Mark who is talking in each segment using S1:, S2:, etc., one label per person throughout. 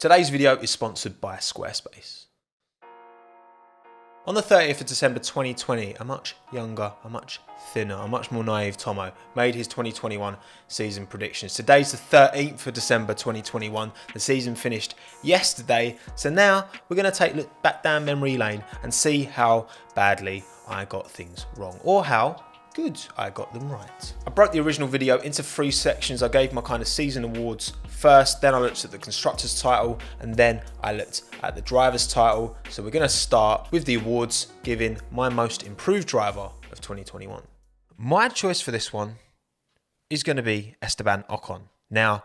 S1: Today's video is sponsored by Squarespace. On the 30th of December 2020, a much younger, a much thinner, a much more naive Tommo made his 2021 season predictions. Today's the 13th of December 2021. The season finished yesterday, so now we're going to take a look back down memory lane and see how badly I got things wrong, or how good I got them right. I broke the original video into 3 sections. I gave my kind of season awards first, then I looked at the Constructors title, and then I looked at the Drivers title. So we're going to start with the awards, giving my most improved driver of 2021. My choice for this one is going to be Esteban Ocon. Now,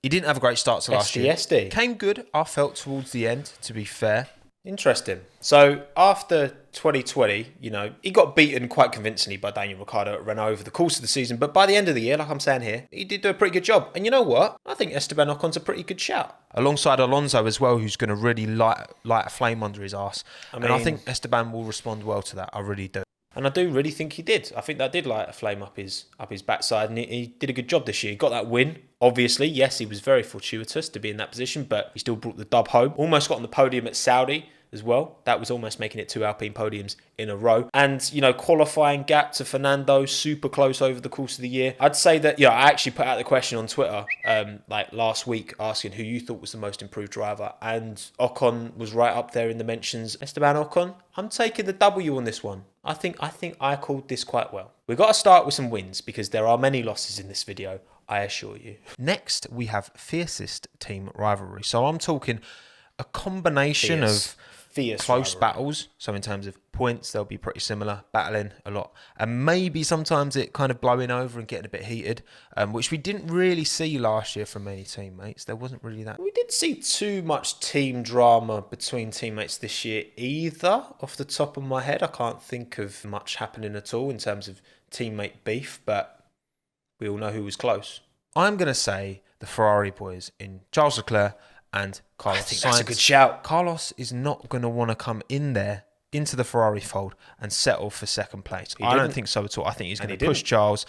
S1: he didn't have a great start to last year.
S2: SD.
S1: Came good, I felt, towards the end, to be fair.
S2: Interesting. So after 2020, he got beaten quite convincingly by Daniel Ricciardo at Renault over the course of the season. But by the end of the year, like I'm saying here, he did do a pretty good job. And you know what? I think Esteban Ocon's a pretty good shout.
S1: Alongside Alonso as well, who's going to really light a flame under his arse. And I think Esteban will respond well to that. I really do.
S2: And I do really think he did. I think that did light a flame up his backside, and he did a good job this year. He got that win. Obviously, yes, he was very fortuitous to be in that position, but he still brought the dub home. Almost got on the podium at Saudi as well. That was almost making it 2 Alpine podiums in a row. And, qualifying gap to Fernando, super close over the course of the year. I'd say that, I actually put out the question on Twitter, last week, asking who you thought was the most improved driver. And Ocon was right up there in the mentions. Esteban Ocon, I'm taking the W on this one. I think I called this quite well. We've got to start with some wins because there are many losses in this video, I assure you.
S1: Next, we have fiercest team rivalry. So I'm talking a combination of close battles. So in terms of points, they'll be pretty similar, battling a lot. And maybe sometimes it kind of blowing over and getting a bit heated, which we didn't really see last year from many teammates. There wasn't really that.
S2: We didn't see too much team drama between teammates this year either. Off the top of my head, I can't think of much happening at all in terms of teammate beef, but we all know who was close.
S1: I'm going to say the Ferrari boys in Charles Leclerc and Carlos.
S2: I think that's a good shout.
S1: Carlos is not going to want to come in there into the Ferrari fold and settle for second place. I don't think so at all. I think he's going to push Charles.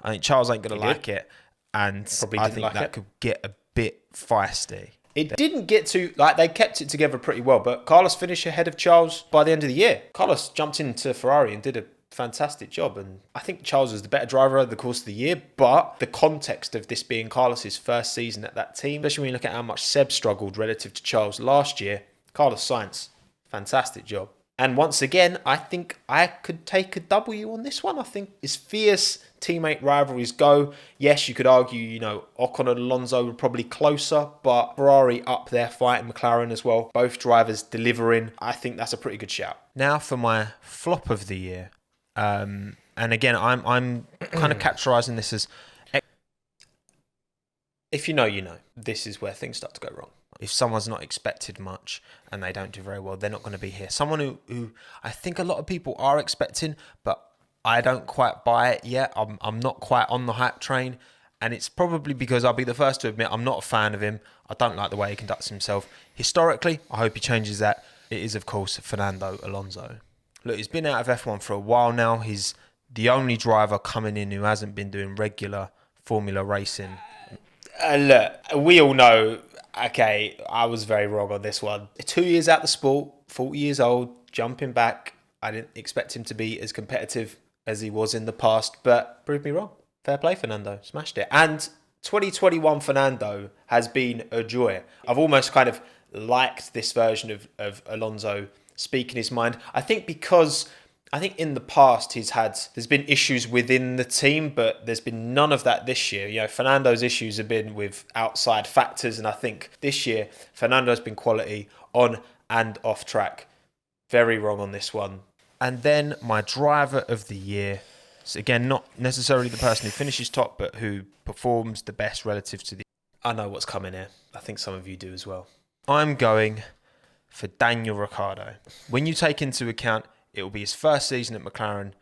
S1: I think Charles ain't going to like it, and I think that could get a bit feisty.
S2: It didn't get to, they kept it together pretty well, but Carlos finished ahead of Charles by the end of the year. Carlos jumped into Ferrari and did a fantastic job, and I think Charles was the better driver over the course of the year, but the context of this being Carlos's first season at that team, especially when you look at how much Seb struggled relative to Charles last year, Carlos Sainz, fantastic job. And once again, I think I could take a W on this one. I think as fierce teammate rivalries go, yes, you could argue, Ocon and Alonso were probably closer, but Ferrari up there fighting McLaren as well. Both drivers delivering. I think that's a pretty good shout.
S1: Now for my flop of the year. And again, I'm kind of categorizing this as,
S2: if you know, this is where things start to go wrong.
S1: If someone's not expected much and they don't do very well, they're not going to be here. Someone who I think a lot of people are expecting, but I don't quite buy it yet. I'm not quite on the hype train, and it's probably because I'll be the first to admit I'm not a fan of him. I don't like the way he conducts himself. Historically, I hope he changes that. It is, of course, Fernando Alonso. Look, he's been out of F1 for a while now. He's the only driver coming in who hasn't been doing regular Formula racing.
S2: Look, we all know, okay, I was very wrong on this one. 2 years out the sport, 40 years old, jumping back. I didn't expect him to be as competitive as he was in the past, but proved me wrong. Fair play, Fernando. Smashed it. And 2021 Fernando has been a joy. I've almost kind of liked this version of Alonso speaking his mind. I think in the past there's been issues within the team, but there's been none of that this year. Fernando's issues have been with outside factors, and I think this year Fernando's been quality on and off track. Very wrong on this one.
S1: And then my driver of the year, so again, not necessarily the person who finishes top, but who performs the best relative to the...
S2: I know what's coming here. I think some of you do as well.
S1: I'm going for Daniel Ricciardo. When you take into account it will be his first season at McLaren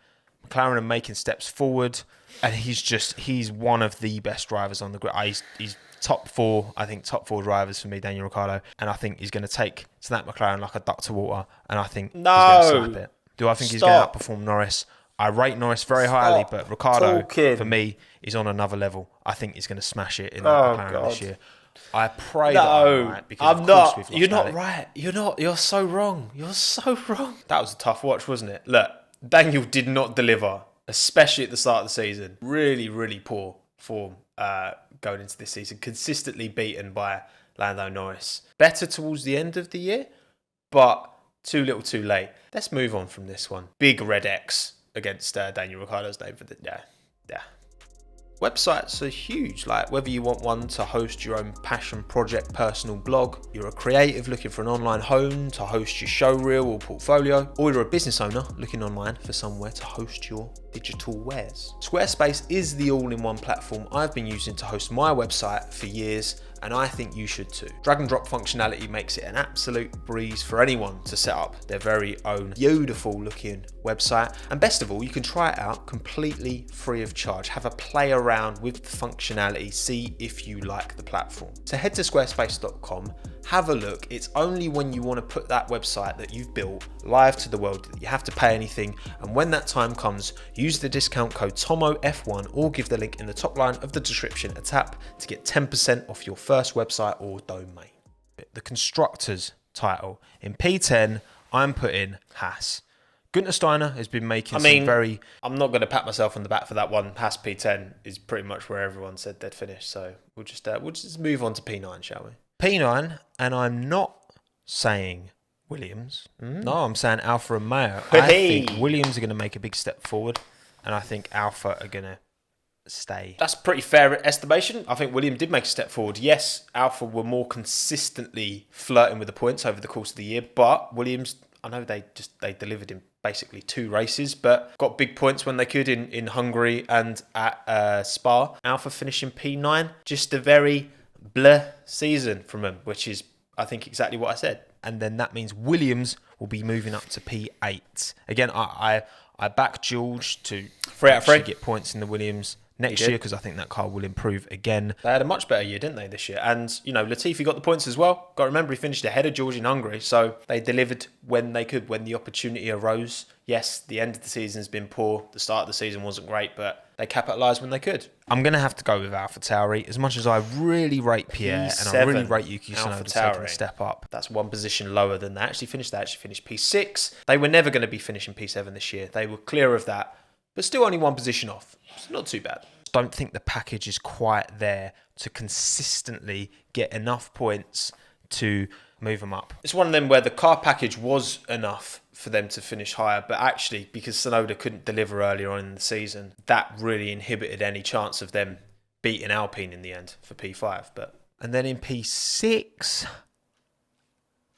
S1: are making steps forward, and he's one of the best drivers on the grid. He's top 4 drivers for me, Daniel Ricciardo, and I think he's going to take to that McLaren like a duck to water, and I think he's going to slap it. Do I think he's going to outperform Norris? I rate Norris very highly, but Ricciardo, for me, is on another level. I think he's going to smash it in that McLaren this year.
S2: I pray that I'm right, because
S1: I'm
S2: of course
S1: not.
S2: we've lost
S1: You're not
S2: Alec.
S1: right. You're not. You're so wrong. You're so wrong. That was a tough watch, wasn't it? Look, Daniel did not deliver, especially at the start of the season. Really, really poor form going into this season. Consistently beaten by Lando Norris. Better towards the end of the year, but too little too late. Let's move on from this one. Big red X against Daniel Ricciardo's name for the... Yeah. Websites are huge, like whether you want one to host your own passion project personal blog, you're a creative looking for an online home to host your show reel or portfolio, or you're a business owner looking online for somewhere to host your digital wares. Squarespace is the all-in-one platform I've been using to host my website for years, and I think you should too. Drag and drop functionality makes it an absolute breeze for anyone to set up their very own beautiful looking website. And best of all, you can try it out completely free of charge. Have a play around with the functionality, see if you like the platform. So head to squarespace.com, have a look. It's only when you want to put that website that you've built live to the world that you have to pay anything. And when that time comes, use the discount code TOMMOF1 or give the link in the top line of the description a tap to get 10% off your first website or domain. The Constructors title. In P10, I'm putting Haas. Gunter Steiner has been making I'm not going to pat myself on the back for that one. Haas P10 is pretty much where everyone said they'd finish. So we'll just move on to P9, shall we?
S2: P9, and I'm not saying Williams. No, I'm saying Alfa and Romeo. I think Williams are going to make a big step forward, and I think Alfa are going to stay.
S1: That's a pretty fair estimation. I think Williams did make a step forward. Yes, Alfa were more consistently flirting with the points over the course of the year, but Williams, I know they delivered in basically 2 races, but got big points when they could in Hungary and at Spa. Alfa finishing P9, just a very bleh season from them, which is, I think, exactly what I said.
S2: And then that means Williams will be moving up to P8. Again, I back George to actually get points in the Williams next year, because I think that car will improve again.
S1: They had a much better year, didn't they, this year? And, you know, Latifi got the points as well. Got to remember, he finished ahead of George in Hungary, so they delivered when they could, when the opportunity arose. Yes, the end of the season has been poor. The start of the season wasn't great, but they capitalised when they could.
S2: I'm going to have to go with AlphaTauri. As much as I really rate Pierre and I really rate Yuki Tsunoda taking a step up.
S1: That's one position lower than they actually finished. They actually finished P6. They were never going to be finishing P7 this year. They were clear of that, but still only one position off. It's not too bad.
S2: Don't think the package is quite there to consistently get enough points to move them up.
S1: It's one of them where the car package was enough for them to finish higher, but actually, because Tsunoda couldn't deliver earlier on in the season, that really inhibited any chance of them beating Alpine in the end for P5.
S2: And then in P6,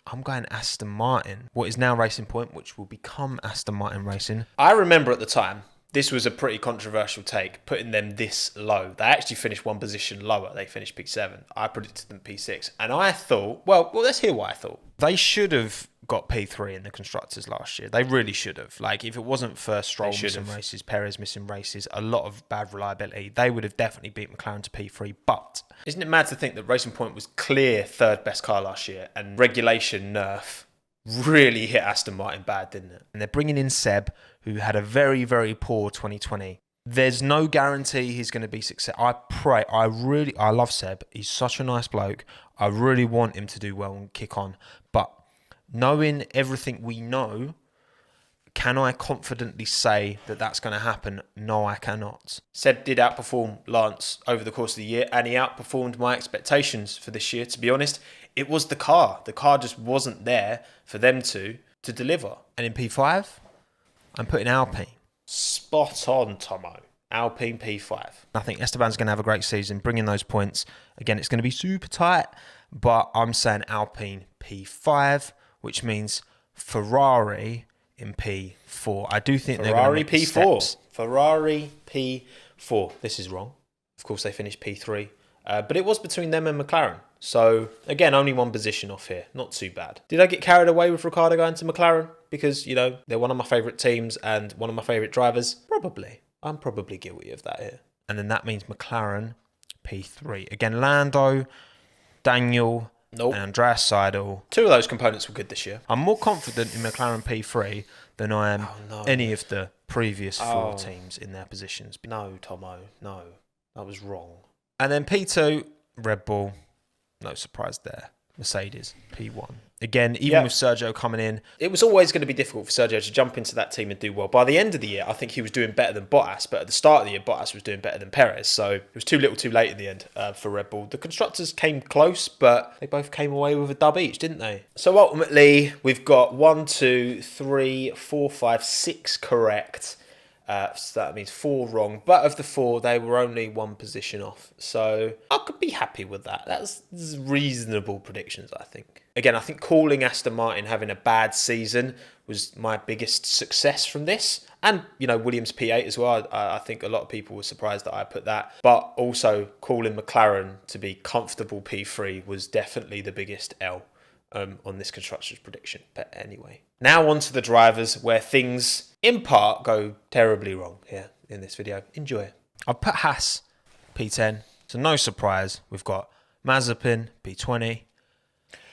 S2: I'm going Aston Martin, what is now Racing Point, which will become Aston Martin Racing.
S1: I remember at the time, this was a pretty controversial take, putting them this low. They actually finished one position lower. They finished P7. I predicted them P6. And I thought, well, let's hear what I thought.
S2: They should have got P3 in the Constructors last year. They really should have. Like, if it wasn't for Stroll missing races, Perez missing races, a lot of bad reliability, they would have definitely beat McLaren to P3. But
S1: isn't it mad to think that Racing Point was clear third best car last year, and regulation nerf really hit Aston Martin bad, didn't it?
S2: And they're bringing in Seb, who had a very, very poor 2020. There's no guarantee he's going to be successful. I love Seb. He's such a nice bloke. I really want him to do well and kick on. But knowing everything we know, can I confidently say that that's going to happen? No, I cannot.
S1: Seb did outperform Lance over the course of the year, and he outperformed my expectations for this year, to be honest. It was the car. The car just wasn't there for them to deliver.
S2: And in P5, I'm putting Alpine.
S1: Spot on, Tommo. Alpine P5.
S2: I think Esteban's going to have a great season, bringing those points. Again, it's going to be super tight, but I'm saying Alpine P5, which means Ferrari in P4. I do think they're going to make
S1: P4.
S2: steps.
S1: Ferrari P4. This is wrong. Of course, they finished P3. But it was between them and McLaren. So, again, only one position off here. Not too bad. Did I get carried away with Ricciardo going to McLaren? Because, you know, they're one of my favourite teams and one of my favourite drivers? Probably. I'm probably guilty of that here.
S2: And then that means McLaren P3. Again, Lando, Daniel, and Andreas Seidel.
S1: 2 of those components were good this year.
S2: I'm more confident in McLaren P3 than I am any of the previous 4 teams in their positions.
S1: No, Tommo. No. That was wrong.
S2: And then P2, Red Bull. No surprise there. Mercedes, P1. Again, even with Sergio coming in, it was always going to be difficult for Sergio to jump into that team and do well. By the end of the year, I think he was doing better than Bottas, but at the start of the year, Bottas was doing better than Perez. So it was too little too late in the end for Red Bull. The Constructors came close, but they both came away with a dub each, didn't they? So ultimately, we've got 1, 2, 3, 4, 5, 6 correct. So that means 4 wrong. But of the 4, they were only 1 position off. So I could be happy with that. That's reasonable predictions, I think. Again, I think calling Aston Martin having a bad season was my biggest success from this. And, Williams P8 as well. I think a lot of people were surprised that I put that. But also calling McLaren to be comfortable P3 was definitely the biggest L on this Constructors prediction. But anyway, now on to the drivers where things, in part, go terribly wrong here in this video. Enjoy. I've put Haas P10. So no surprise, we've got Mazepin P20,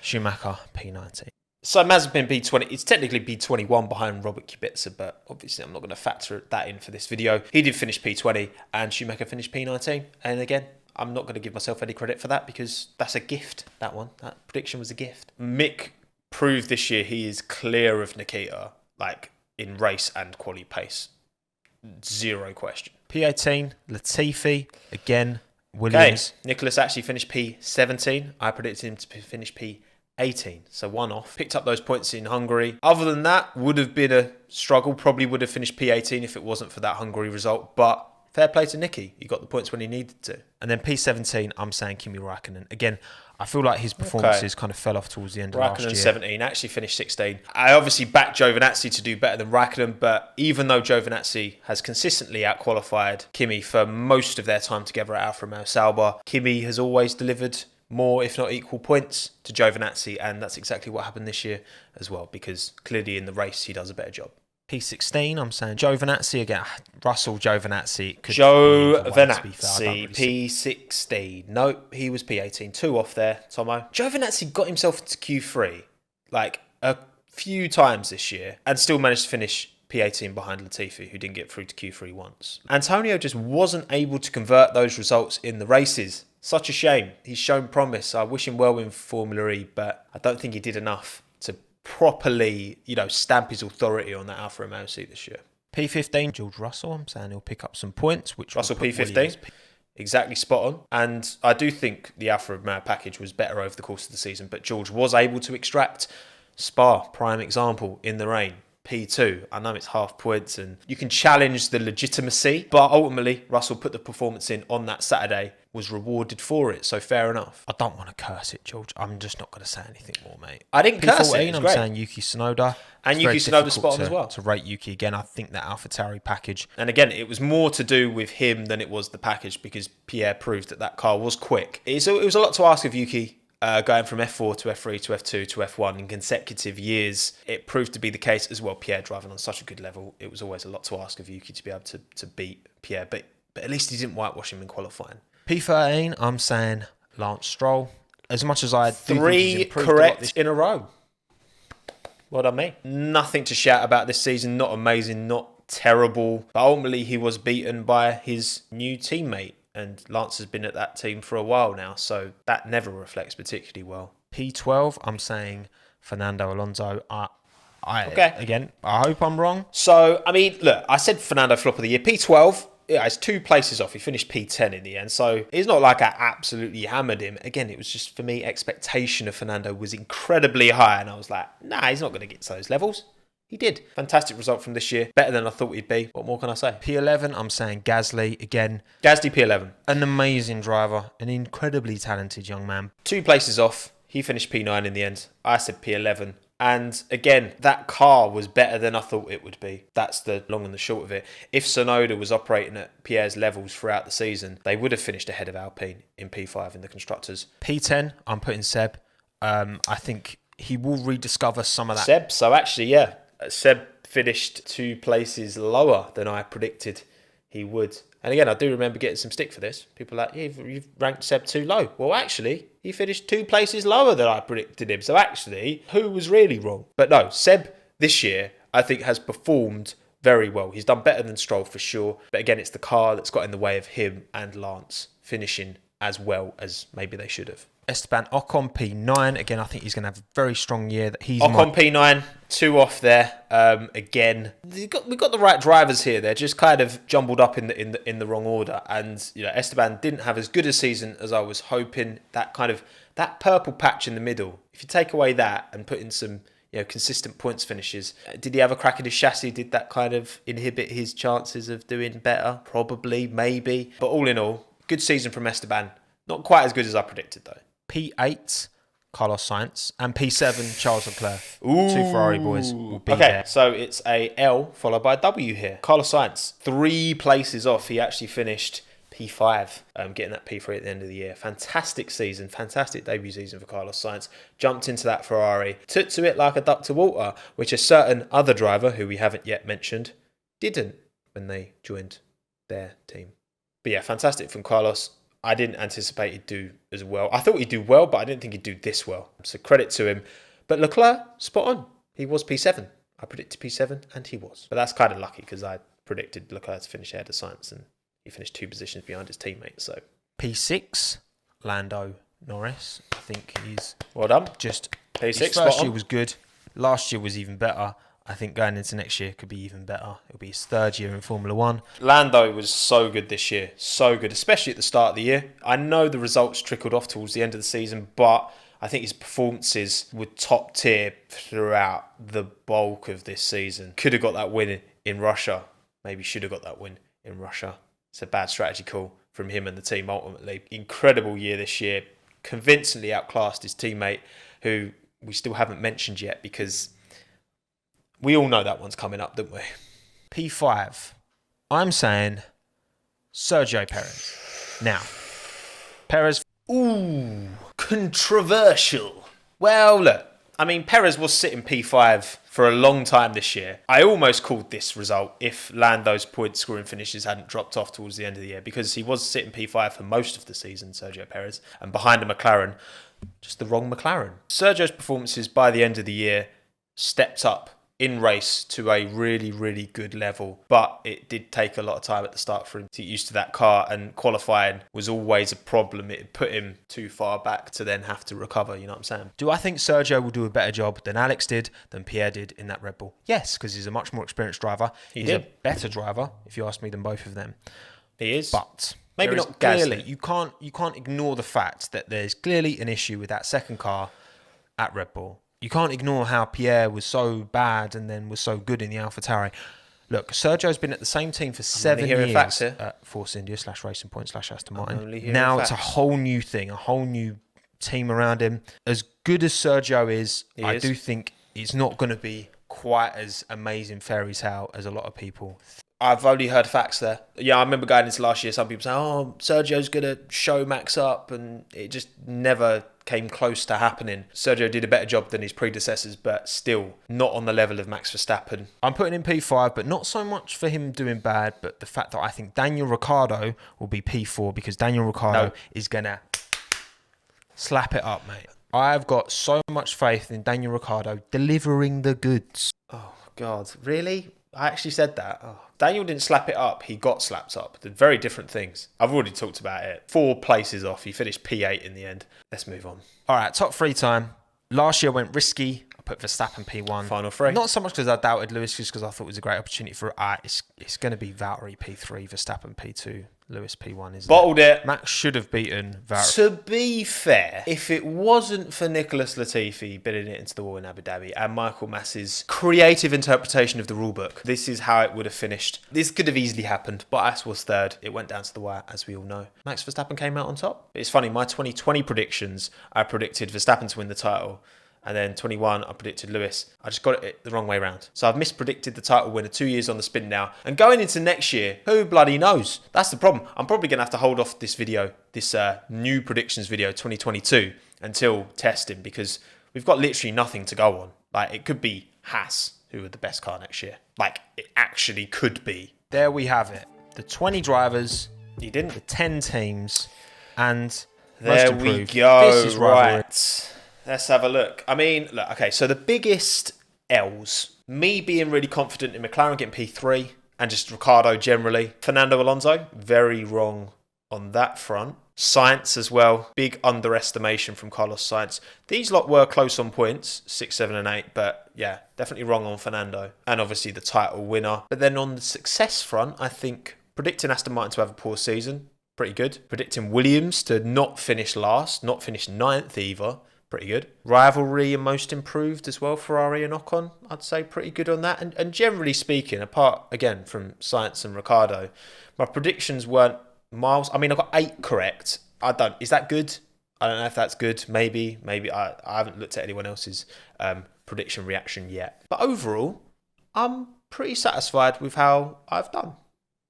S2: Schumacher P19. So Mazepin P20, it's technically P21 behind Robert Kubica, but obviously I'm not going to factor that in for this video. He did finish P20 and Schumacher finished P19. And again, I'm not going to give myself any credit for that because that's a gift, that one. That prediction was a gift. Mick proved this year he is clear of Nikita, like in race and quali pace. Zero question. P18, Latifi, again, Williams. Okay. Nicholas actually finished P17. I predicted him to finish P18, so 1 off. Picked up those points in Hungary. Other than that, would have been a struggle. Probably would have finished P18 if it wasn't for that Hungary result, but fair play to Nicky. He got the points when he needed to. And then P17, I'm saying Kimi Räikkönen. Again, I feel like his performances kind of fell off towards the end of last year. Räikkönen 17, actually finished 16. I obviously backed Giovinazzi to do better than Räikkönen, but even though Giovinazzi has consistently outqualified Kimi for most of their time together at Alfa Romeo Sauber, Kimi has always delivered more, if not equal, points to Giovinazzi, and that's exactly what happened this year as well, because clearly in the race he does a better job. P16, I'm saying Giovinazzi again. Russell Giovinazzi. Giovinazzi, P16. Nope, he was P18. 2 off there, Tommo. Giovinazzi got himself into Q3 like a few times this year and still managed to finish P18 behind Latifi, who didn't get through to Q3 once. Antonio just wasn't able to convert those results in the races. Such a shame. He's shown promise. I wish him well in Formula E, but I don't think he did enough to properly, stamp his authority on that Alfa Romeo seat this year. P15, George Russell. I'm saying he'll pick up some points. Which Russell P15, exactly spot on. And I do think the Alfa Romeo package was better over the course of the season, but George was able to extract Spa, prime example, in the rain. P2. I know it's half points and you can challenge the legitimacy, but ultimately Russell put the performance in on that Saturday, was rewarded for it, so fair enough. I don't want to curse it, George. I'm just not going to say anything more, mate. I didn't curse it. I'm saying Yuki Tsunoda. And Yuki Tsunoda's spot on as well. To rate Yuki again, I think that AlphaTauri package. And again, it was more to do with him than it was the package because Pierre proved that car was quick. It was a lot to ask of Yuki. Going from F4 to F3 to F2 to F1 in consecutive years, it proved to be the case as well. Pierre driving on such a good level, it was always a lot to ask of Yuki to be able to beat Pierre, but at least he didn't whitewash him in qualifying. P13, I'm saying Lance Stroll. As much as I do 3 correct in a row. What I mean? Nothing to shout about this season. Not amazing, not terrible. But ultimately, he was beaten by his new teammate. And Lance has been at that team for a while now, so that never reflects particularly well. P12, I'm saying Fernando Alonso. Again, I hope I'm wrong. So, look, I said Fernando flop of the year. P12, it's 2 places off. He finished P10 in the end, so it's not like I absolutely hammered him. Again, it was just, for me, expectation of Fernando was incredibly high, and I was like, nah, he's not going to get to those levels. He did. Fantastic result from this year. Better than I thought he'd be. What more can I say? P11, I'm saying Gasly again. Gasly P11. An amazing driver. An incredibly talented young man. 2 places off. He finished P9 in the end. I said P11. And again, that car was better than I thought it would be. That's the long and the short of it. If Tsunoda was operating at Pierre's levels throughout the season, they would have finished ahead of Alpine in P5 in the Constructors. P10, I'm putting Seb. I think he will rediscover some of that. Seb, so actually, yeah. Seb finished 2 places lower than I predicted he would. And again, I do remember getting some stick for this. People are like, you've ranked Seb too low. Well, actually, he finished 2 places lower than I predicted him. So actually, who was really wrong? But no, Seb this year, I think, has performed very well. He's done better than Stroll for sure. But again, it's the car that's got in the way of him and Lance finishing as well as maybe they should have. Esteban Ocon P9. Again, I think he's going to have a very strong year. That he's
S1: Ocon P9, 2 off there. Again, we got the right drivers here. They're just kind of jumbled up in the wrong order. And Esteban didn't have as good a season as I was hoping. That purple patch in the middle. If you take away that and put in some consistent points finishes, did he have a crack at his chassis? Did that kind of inhibit his chances of doing better? Probably, maybe. But all in all, good season from Esteban. Not quite as good as I predicted though.
S2: P8, Carlos Sainz, and P7, Charles Leclerc.
S1: Ooh.
S2: 2 Ferrari boys will be there.
S1: So it's a L followed by a W here. Carlos Sainz, 3 places off. He actually finished P5, getting that P3 at the end of the year. Fantastic season, fantastic debut season for Carlos Sainz. Jumped into that Ferrari, took to it like a duck to water, which a certain other driver, who we haven't yet mentioned, didn't when they joined their team. But yeah, fantastic from Carlos. I didn't anticipate he'd do as well. I thought he'd do well, but I didn't think he'd do this well. So credit to him. But Leclerc, spot on. He was P7. I predicted P7, and he was. But that's kind of lucky because I predicted Leclerc to finish ahead of Sainz, and he finished 2 positions behind his teammate. So
S2: P6, Lando Norris. I think he's
S1: well done.
S2: Just
S1: P6.
S2: his first year was good. Last year was even better. I think going into next year could be even better. It'll be his 3rd year in Formula 1.
S1: Lando was so good this year. So good, especially at the start of the year. I know the results trickled off towards the end of the season, but I think his performances were top tier throughout the bulk of this season. Could have got that win in Russia. Maybe should have got that win in Russia. It's a bad strategy call from him and the team ultimately. Incredible year this year. Convincingly outclassed his teammate, who we still haven't mentioned yet because we all know that one's coming up, don't we?
S2: P5. I'm saying Sergio Perez. Now, Perez.
S1: Ooh, controversial. Well, look, I mean, Perez was sitting P5 for a long time this year. I almost called this result if Lando's point scoring finishes hadn't dropped off towards the end of the year, because he was sitting P5 for most of the season, Sergio Perez, and behind a McLaren, just the wrong McLaren. Sergio's performances by the end of the year stepped up in race to a really, really good level, but it did take a lot of time at the start for him to get used to that car, and qualifying was always a problem. It put him too far back to then have to recover, you know what I'm saying?
S2: Do I think Sergio will do a better job than Alex did, than Pierre did in that Red Bull? Yes, because he's a much more experienced driver. He's a better driver, if you ask me, than both of them.
S1: He is.
S2: But
S1: maybe not
S2: clearly, you can't ignore the fact that there's clearly an issue with that second car at Red Bull. You can't ignore how Pierre was so bad and then was so good in the AlphaTauri. Look, Sergio's been at the same team for 7 years at Force India / Racing Point / Aston Martin. Now it's a whole new thing, a whole new team around him. As good as Sergio is, I do think it's not going to be quite as amazing fairy tale as a lot of people.
S1: I've only heard facts there. Yeah, I remember going into last year, some people saying, oh, Sergio's going to show Max up, and it just never came close to happening. Sergio did a better job than his predecessors, but still not on the level of Max Verstappen.
S2: I'm putting in P5, but not so much for him doing bad, but the fact that I think Daniel Ricciardo will be P4, because Daniel Ricciardo is going to slap it up, mate. I've got so much faith in Daniel Ricciardo delivering the goods.
S1: Oh, God. Really? I actually said that. Oh. Daniel didn't slap it up. He got slapped up. They're very different things. I've already talked about it. 4 places off. He finished P8 in the end. Let's move on.
S2: All right, top 3 time. Last year I went risky. I put Verstappen P1.
S1: Final 3.
S2: Not so much because I doubted Lewis, just because I thought it was a great opportunity for it's going to be Valtteri P3, Verstappen P2, Lewis P1. Isn't
S1: Bottled it.
S2: Max should have beaten Valtteri.
S1: To be fair, if it wasn't for Nicholas Latifi bidding it into the wall in Abu Dhabi and Michael Mass's creative interpretation of the rulebook, this is how it would have finished. This could have easily happened. Bottas was 3rd. It went down to the wire, as we all know. Max Verstappen came out on top. It's funny, my 2020 predictions, I predicted Verstappen to win the title. And then 21, I predicted Lewis. I just got it the wrong way around. So I've mispredicted the title winner 2 years on the spin now. And going into next year, who bloody knows? That's the problem. I'm probably going to have to hold off this video, this new predictions video 2022, until testing, because we've got literally nothing to go on. Like, it could be Haas, who are the best car next year. Like, it actually could be.
S2: There we have it. The 20 drivers.
S1: You didn't.
S2: The 10 teams. And
S1: there we go. This is right. Let's have a look. I mean, look, okay, so the biggest L's, me being really confident in McLaren getting P3 and just Ricciardo generally. Fernando Alonso, very wrong on that front.
S2: Sainz as well, big underestimation from Carlos Sainz. These lot were close on points, 6, 7 and 8, but yeah, definitely wrong on Fernando. And obviously the title winner. But then on the success front, I think predicting Aston Martin to have a poor season, pretty good. Predicting Williams to not finish last, not finish ninth either, pretty good. Rivalry and most improved as well, Ferrari and Ocon, I'd say pretty good on that. And generally speaking, apart again from Sainz and Ricciardo, my predictions weren't miles. I mean, I got 8 correct. Is that good? I don't know if that's good. Maybe. I haven't looked at anyone else's prediction reaction yet. But overall, I'm pretty satisfied with how I've done.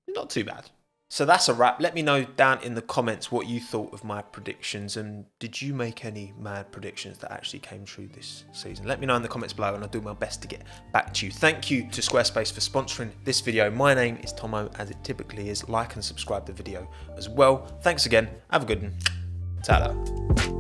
S2: Not too bad. So that's a wrap. Let me know down in the comments what you thought of my predictions, and did you make any mad predictions that actually came true this season? Let me know in the comments below and I'll do my best to get back to you. Thank you to Squarespace for sponsoring this video. My name is Tommo, as it typically is. Like and subscribe the video as well. Thanks again. Have a good one. Ta-da.